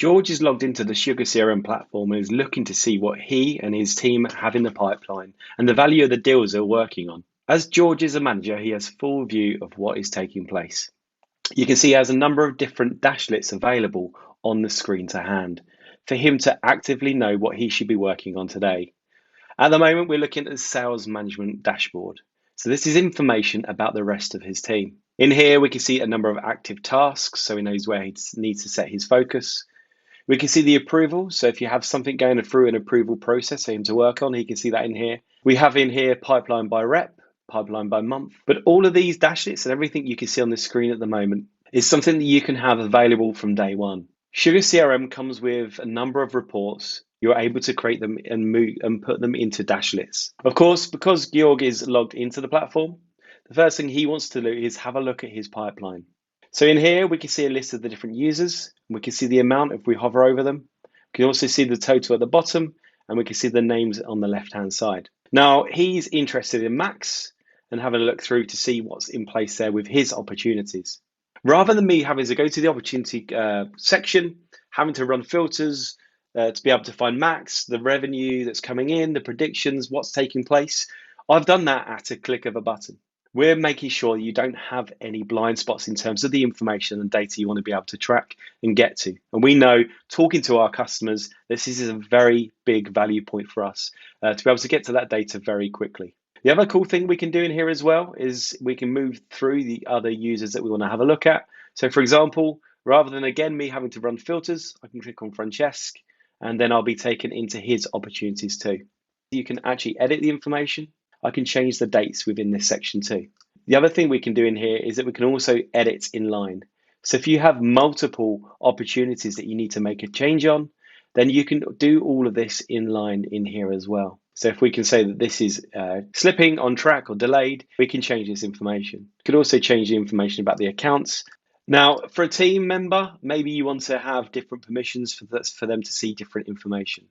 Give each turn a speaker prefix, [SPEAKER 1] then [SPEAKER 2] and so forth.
[SPEAKER 1] George is logged into the SugarCRM platform and is looking to see what he and his team have in the pipeline and the value of the deals they're working on. As George is a manager, he has full view of what is taking place. You can see he has a number of different dashlets available on the screen to hand for him to actively know what he should be working on today. At the moment, we're looking at the sales management dashboard. So this is information about the rest of his team. In here, we can see a number of active tasks, so he knows where he needs to set his focus. We can see the approval. So if you have something going through an approval process for him to work on, he can see that in here. We have in here pipeline by rep, pipeline by month. But all of these dashlets and everything you can see on the screen at the moment is something that you can have available from day one. Sugar CRM comes with a number of reports. You're able to create them and put them into dashlets. Of course, because Georg is logged into the platform, the first thing he wants to do is have a look at his pipeline. So in here, we can see a list of the different users. We can see the amount if we hover over them. We can also see the total at the bottom, and we can see the names on the left-hand side. Now, he's interested in Max and having a look through to see what's in place there with his opportunities. Rather than me having to go to the opportunity section, having to run filters to be able to find Max, the revenue that's coming in, the predictions, what's taking place, I've done that at a click of a button. We're making sure you don't have any blind spots in terms of the information and data you want to be able to track and get to. And we know, talking to our customers, this is a very big value point for us to be able to get to that data very quickly. The other cool thing we can do in here as well is we can move through the other users that we want to have a look at. So for example, rather than again me having to run filters, I can click on Francesc and then I'll be taken into his opportunities too. You can actually edit the information. I can change the dates within this section too. The other thing we can do in here is that we can also edit in line. So if you have multiple opportunities that you need to make a change on, then you can do all of this in line in here as well. So if we can say that this is slipping, on track or delayed, we can change this information. We could also change the information about the accounts. Now, for a team member, maybe you want to have different permissions for them to see different information.